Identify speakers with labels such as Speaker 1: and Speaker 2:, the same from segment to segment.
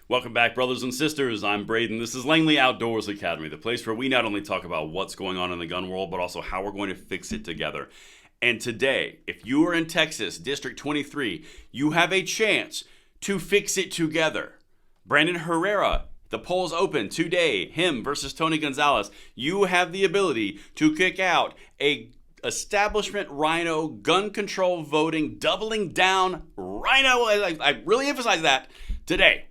Speaker 1: Welcome back, brothers and sisters. I'm Braden. This is Langley Outdoors Academy, the place where we not only talk about what's going on in the gun world, but also how we're going to fix it together. And today, if you are in Texas, District 23, you have a chance to fix it together. Brandon Herrera, the polls open today, him versus Tony Gonzales. You have the ability to kick out a establishment rhino, gun control voting, doubling down rhino. I really emphasize that today.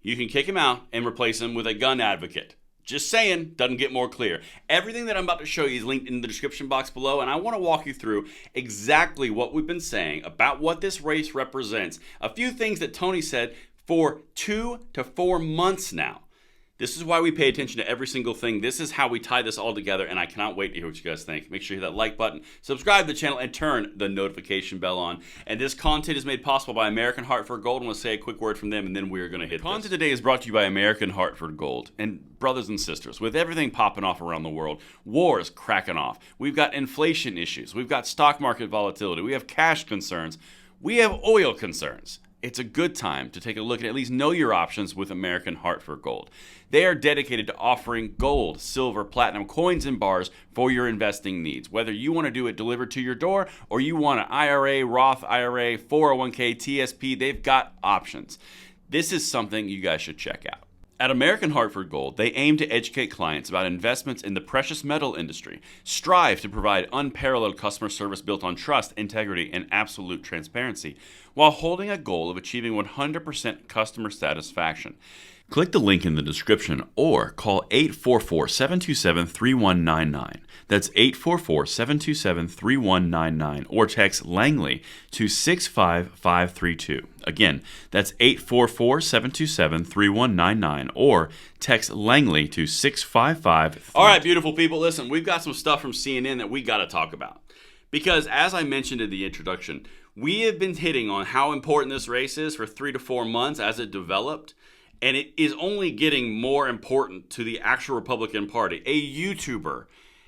Speaker 1: You can kick him out and replace him with a gun advocate. Just saying, doesn't get more clear. Everything that I'm about to show you is linked in the description box below, and I want to walk you through exactly what we've been saying about what this race represents. A few things that Tony said for 2 to 4 months now. This is why we pay attention to every single thing. This is how we tie this all together, and I cannot wait to hear what you guys think. Make sure you hit that like button, subscribe to the channel, and turn the notification bell on. And this content is made possible by American Hartford Gold. I'm going to say a quick word from them, and then we're going to hit this. Content today is brought to you by American Hartford Gold. And brothers and sisters, with everything popping off around the world, wars cracking off. We've got inflation issues. We've got stock market volatility. We have cash concerns. We have oil concerns. It's a good time to take a look and at least know your options with American Hartford Gold. They are dedicated to offering gold, silver, platinum, coins, and bars for your investing needs. Whether you want to do it delivered to your door or you want an IRA, Roth IRA, 401k, TSP, they've got options. This is something you guys should check out. At American Hartford Gold, they aim to educate clients about investments in the precious metal industry, strive to provide unparalleled customer service built on trust, integrity, and absolute transparency, while holding a goal of achieving 100% customer satisfaction. Click the link in the description or call 844-727-3199. That's 844-727-3199 or text Langley to 65532. Again, that's 844-727-3199 or text Langley to 65532. All right, beautiful people, listen, we've got some stuff from CNN that we got to talk about. Because as I mentioned in the introduction, we have been hitting on how important this race is for 3 to 4 months as it developed. And it is only getting more important to the actual Republican Party. A YouTuber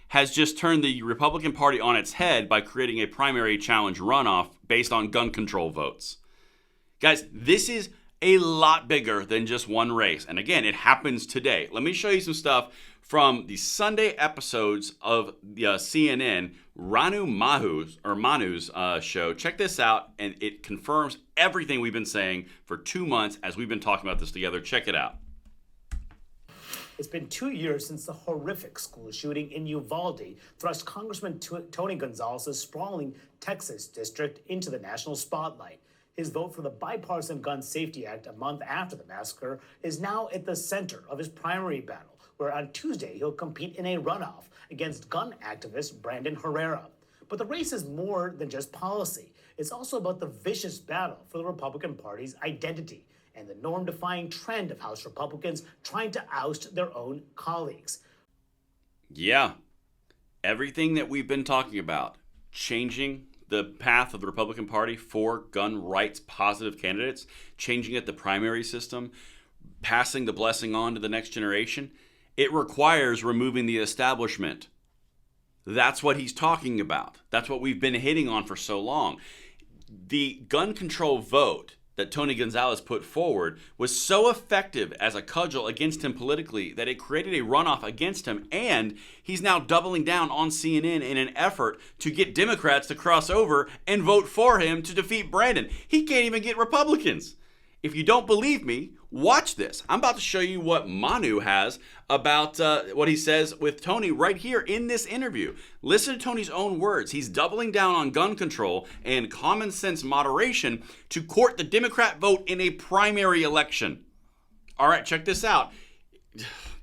Speaker 1: has just turned the Republican Party on its head by creating a primary challenge runoff based on gun control votes. Guys, this is a lot bigger than just one race. And again, it happens today. Let me show you some stuff from the Sunday episodes of the CNN Manu's show. Check this out, and it confirms everything we've been saying for 2 months as we've been talking about this together. Check it out.
Speaker 2: It's been 2 years since the horrific school shooting in Uvalde thrust Congressman Tony Gonzales' sprawling Texas district into the national spotlight. His vote for the Bipartisan Gun Safety Act a month after the massacre is now at the center of his primary battle, where on Tuesday he'll compete in a runoff against gun activist Brandon Herrera. But the race is more than just policy. It's also about the vicious battle for the Republican Party's identity and the norm-defying trend of House Republicans trying to oust their own colleagues.
Speaker 1: Yeah, everything that we've been talking about, changing the path of the Republican Party for gun rights positive candidates, changing it the primary system, passing the blessing on to the next generation, it requires removing the establishment. That's what he's talking about. That's what we've been hitting on for so long. The gun control vote that Tony Gonzales put forward was so effective as a cudgel against him politically that it created a runoff against him, and he's now doubling down on CNN in an effort to get Democrats to cross over and vote for him to defeat Brandon. He can't even get Republicans. If you don't believe me, watch this. I'm about to show you what Manu has about what he says with Tony right here in this interview. Listen to Tony's own words. He's doubling down on gun control and common sense moderation to court the Democrat vote in a primary election. All right, check this out.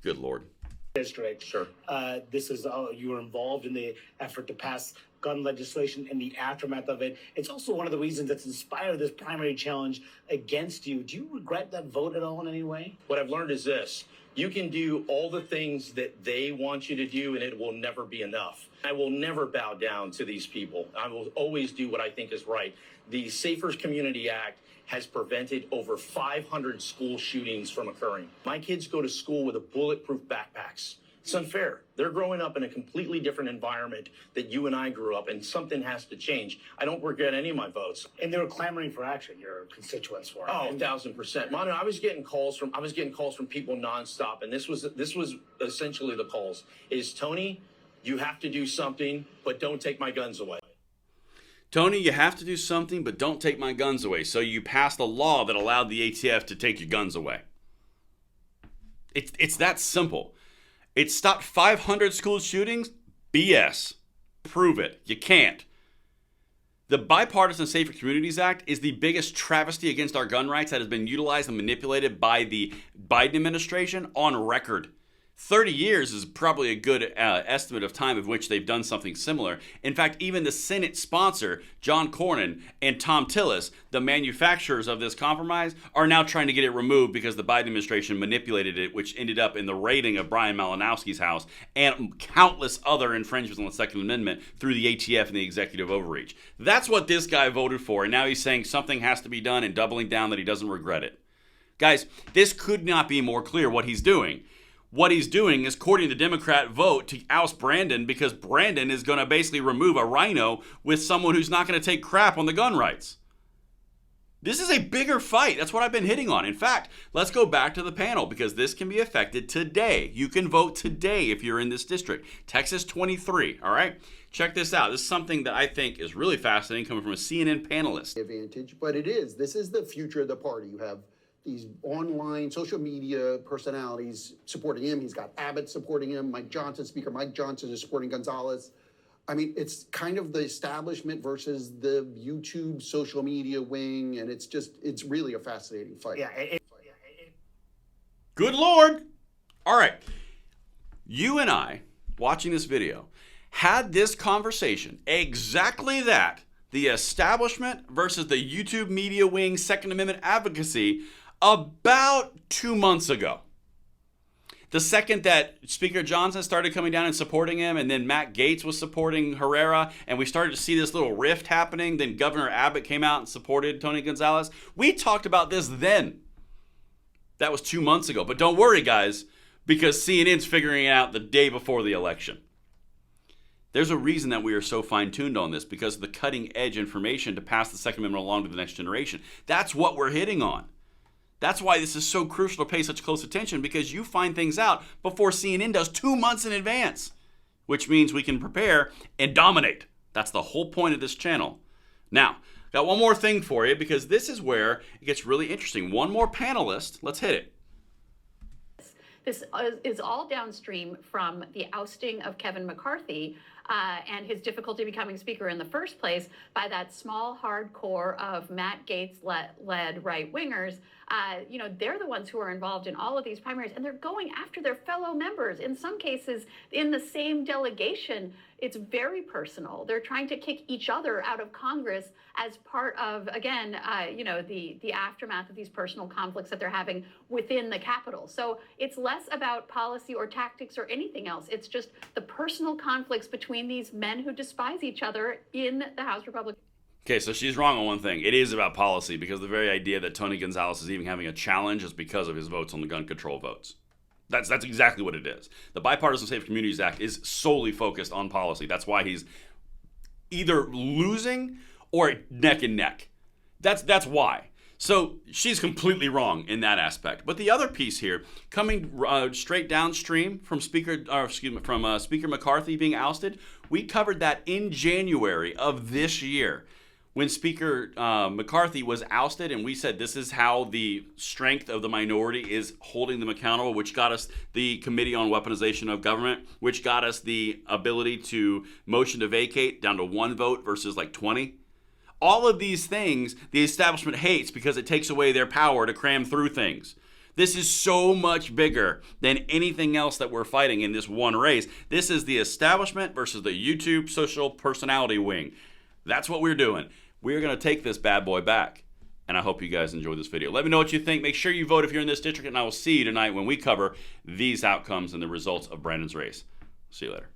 Speaker 1: Good Lord.
Speaker 2: District. Sure. This is you were involved in the effort to pass gun legislation in the aftermath of it. It's also one of the reasons that's inspired this primary challenge against you. Do you regret that vote at all in any way?
Speaker 3: What I've learned is this. You can do all the things that they want you to do, and it will never be enough. I will never bow down to these people. I will always do what I think is right. The Safer Community Act has prevented over 500 school shootings from occurring. My kids go to school with bulletproof backpacks. It's unfair. They're growing up in a completely different environment that you and I grew up in. Something has to change. I don't regret any of my votes.
Speaker 2: And they were clamoring for action, your constituents were.
Speaker 3: Oh, 1,000%. Manu, I was getting calls from people nonstop, and this was essentially the calls. Is Tony, you have to do something, but don't take my guns away.
Speaker 1: Tony, you have to do something, but don't take my guns away. So you passed a law that allowed the ATF to take your guns away. It's that simple. It stopped 500 school shootings? BS. Prove it. You can't. The Bipartisan Safer Communities Act is the biggest travesty against our gun rights that has been utilized and manipulated by the Biden administration on record. 30 years is probably a good estimate of time of which they've done something similar. In fact, even the Senate sponsor, John Cornyn and Tom Tillis, the manufacturers of this compromise, are now trying to get it removed because the Biden administration manipulated it, which ended up in the raiding of Brian Malinowski's house and countless other infringements on the Second Amendment through the ATF and the executive overreach. That's what this guy voted for, and now he's saying something has to be done and doubling down that he doesn't regret it. Guys, this could not be more clear what he's doing. What he's doing is courting the Democrat vote to oust Brandon because Brandon is going to basically remove a rhino with someone who's not going to take crap on the gun rights. This is a bigger fight. That's what I've been hitting on. In fact, let's go back to the panel because this can be affected today. You can vote today if you're in this district. Texas 23, all right? Check this out. This is something that I think is really fascinating coming from a CNN panelist.
Speaker 4: Advantage, but this is the future of the party. You have these online social media personalities supporting him. He's got Abbott supporting him. Speaker Mike Johnson is supporting Gonzales. I mean, it's kind of the establishment versus the YouTube social media wing, and it's really a fascinating fight.
Speaker 1: Good Lord. All right. You and I, watching this video, had this conversation, exactly that, the establishment versus the YouTube media wing Second Amendment advocacy, about 2 months ago. The second that Speaker Johnson started coming down and supporting him, and then Matt Gaetz was supporting Herrera, and we started to see this little rift happening, then Governor Abbott came out and supported Tony Gonzales. We talked about this then. That was 2 months ago. But don't worry, guys, because CNN's figuring it out the day before the election. There's a reason that we are so fine-tuned on this, because of the cutting-edge information to pass the Second Amendment along to the next generation. That's what we're hitting on. That's why this is so crucial to pay such close attention, because you find things out before CNN does 2 months in advance, which means we can prepare and dominate. That's the whole point of this channel. Now, got one more thing for you, because this is where it gets really interesting. One more panelist. Let's hit it.
Speaker 5: This is all downstream from the ousting of Kevin McCarthy and his difficulty becoming speaker in the first place by that small hardcore of Matt Gaetz-led right-wingers. They're the ones who are involved in all of these primaries, and they're going after their fellow members. In some cases, in the same delegation, it's very personal. They're trying to kick each other out of Congress as part of, again, the aftermath of these personal conflicts that they're having within the Capitol. So it's less about policy or tactics or anything else. It's just the personal conflicts between these men who despise each other in the House Republican.
Speaker 1: Okay, so she's wrong on one thing. It is about policy, because the very idea that Tony Gonzales is even having a challenge is because of his votes on the gun control votes. That's exactly what it is. The Bipartisan Safer Communities Act is solely focused on policy. That's why he's either losing or neck and neck. That's why. So she's completely wrong in that aspect. But the other piece here, coming straight downstream from Speaker McCarthy being ousted, we covered that in January of this year, when Speaker McCarthy was ousted, and we said this is how the strength of the minority is holding them accountable, which got us the Committee on Weaponization of Government, which got us the ability to motion to vacate down to 1 vote versus like 20. All of these things the establishment hates because it takes away their power to cram through things. This is so much bigger than anything else that we're fighting in this one race. This is the establishment versus the YouTube social personality wing. That's what we're doing. We're going to take this bad boy back. And I hope you guys enjoyed this video. Let me know what you think. Make sure you vote if you're in this district, and I will see you tonight when we cover these outcomes and the results of Brandon's race. See you later.